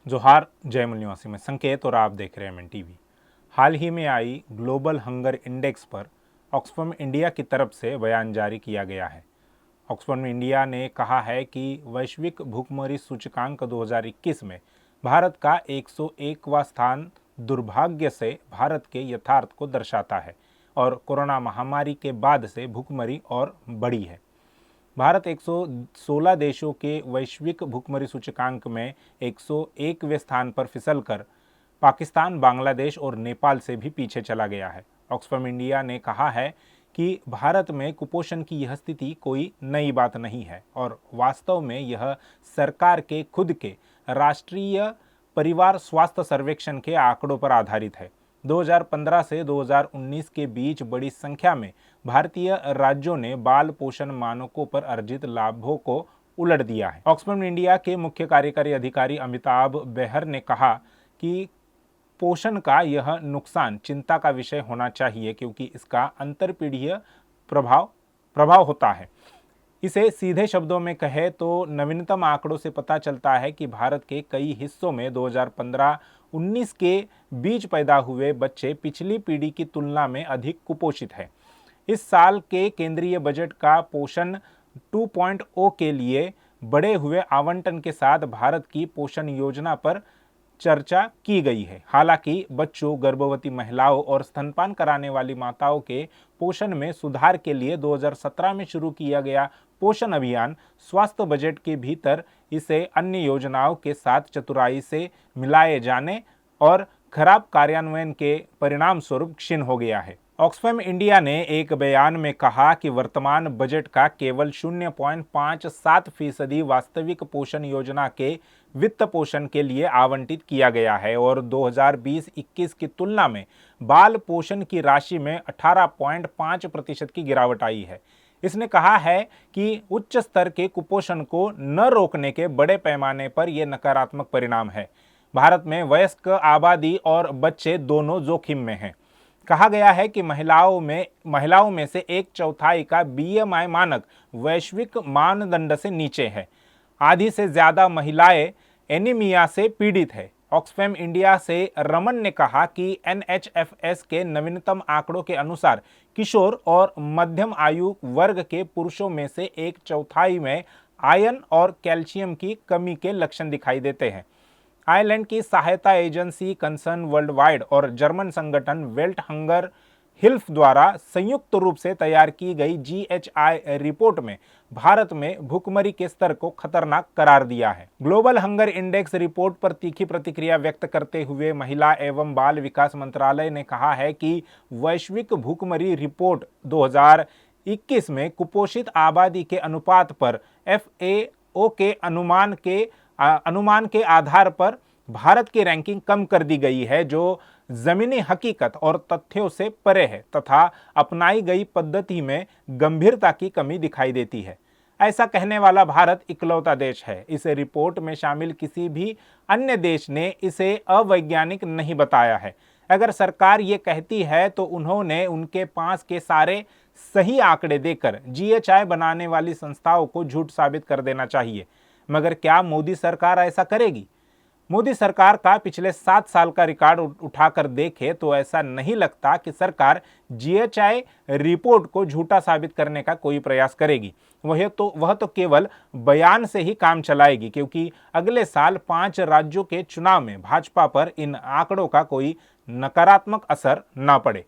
जोहार जयमल निवासी में संकेत और आप देख रहे हैं एमएन टीवी। हाल ही में आई ग्लोबल हंगर इंडेक्स पर ऑक्सफैम इंडिया की तरफ से बयान जारी किया गया है। ऑक्सफैम इंडिया ने कहा है कि वैश्विक भूखमरी सूचकांक 2021 में भारत का 101वां स्थान दुर्भाग्य से भारत के यथार्थ को दर्शाता है और कोरोना महामारी के बाद से भूखमरी और बढ़ी है। भारत 116 देशों के वैश्विक भूखमरी सूचकांक में 101वें स्थान पर फिसलकर पाकिस्तान, बांग्लादेश और नेपाल से भी पीछे चला गया है। ऑक्सफैम इंडिया ने कहा है कि भारत में कुपोषण की यह स्थिति कोई नई बात नहीं है और वास्तव में यह सरकार के खुद के राष्ट्रीय परिवार स्वास्थ्य सर्वेक्षण के आंकड़ों पर आधारित है। 2015 से 2019 के बीच बड़ी संख्या में भारतीय राज्यों ने बाल पोषण मानकों पर अर्जित लाभों को उलट दिया है। ऑक्सफैम इंडिया के मुख्य कार्यकारी अधिकारी अमिताभ बेहर ने कहा कि पोषण का यह नुकसान चिंता का विषय होना चाहिए क्योंकि इसका अंतरपीढ़ीय प्रभाव होता है। इसे सीधे शब्दों में कहे तो नवीनतम आंकड़ों से पता चलता है कि भारत के कई हिस्सों में 2015-19 के बीच पैदा हुए बच्चे पिछली पीढ़ी की तुलना में अधिक कुपोषित हैं। इस साल के केंद्रीय बजट का पोषण 2.0 के लिए बढ़े हुए आवंटन के साथ भारत की पोषण योजना पर चर्चा की गई है। हालांकि बच्चों, गर्भवती महिलाओं और स्तनपान कराने वाली माताओं के पोषण में सुधार के लिए 2017 में शुरू किया गया पोषण अभियान स्वास्थ्य बजट के भीतर इसे अन्य योजनाओं के साथ चतुराई से मिलाए जाने और खराब कार्यान्वयन के परिणाम स्वरूप क्षीण हो गया है। ऑक्सफैम इंडिया ने एक बयान में कहा कि वर्तमान बजट का केवल 0.57% वास्तविक पोषण योजना के वित्त पोषण के लिए आवंटित किया गया है और 2020-21 की तुलना में बाल पोषण की राशि में 18.5% की गिरावट आई है। इसने कहा है कि उच्च स्तर के कुपोषण को न रोकने के बड़े पैमाने पर यह नकारात्मक परिणाम है। भारत में वयस्क आबादी और बच्चे दोनों जोखिम में हैं। कहा गया है कि महिलाओं में से 1/4 का बीएमआई मानक वैश्विक मानदंड से नीचे है। आधी से ज्यादा महिलाएं एनीमिया से पीड़ित है। ऑक्सफैम इंडिया से रमन ने कहा कि एनएचएफएस के नवीनतम आंकड़ों के अनुसार किशोर और मध्यम आयु वर्ग के पुरुषों में से 1/4 में आयरन और कैल्शियम की कमी के लक्षण दिखाई देते हैं। आयरलैंड की सहायता एजेंसी कंसर्न वर्ल्ड वाइड और जर्मन संगठन वेल्ट हंगर हिल्फ द्वारा संयुक्त रूप से तैयार की गई जीएचआई रिपोर्ट में भारत में भूखमरी के स्तर को खतरनाक करार दिया है। ग्लोबल हंगर इंडेक्स रिपोर्ट पर तीखी प्रतिक्रिया व्यक्त करते हुए महिला एवं बाल विकास मंत्रालय ने कहा है कि वैश्विक भूखमरी रिपोर्ट 2021 में कुपोषित आबादी के अनुपात पर एफएओ के अनुमान के आधार पर भारत की रैंकिंग कम कर दी गई है, जो जमीनी हकीकत और तथ्यों से परे है तथा अपनाई गई पद्धति में गंभीरता की कमी दिखाई देती है। ऐसा कहने वाला भारत इकलौता देश है। इस रिपोर्ट में शामिल किसी भी अन्य देश ने इसे अवैज्ञानिक नहीं बताया है। अगर सरकार ये कहती है तो उन्होंने उनके पास के सारे सही आंकड़े देकर जीएचआई बनाने वाली संस्थाओं को झूठ साबित कर देना चाहिए। मगर क्या मोदी सरकार ऐसा करेगी? मोदी सरकार का पिछले 7 साल का रिकॉर्ड उठाकर देखे तो ऐसा नहीं लगता कि सरकार जीएचआई रिपोर्ट को झूठा साबित करने का कोई प्रयास करेगी। वह तो केवल बयान से ही काम चलाएगी क्योंकि अगले साल 5 राज्यों के चुनाव में भाजपा पर इन आंकड़ों का कोई नकारात्मक असर न पड़े।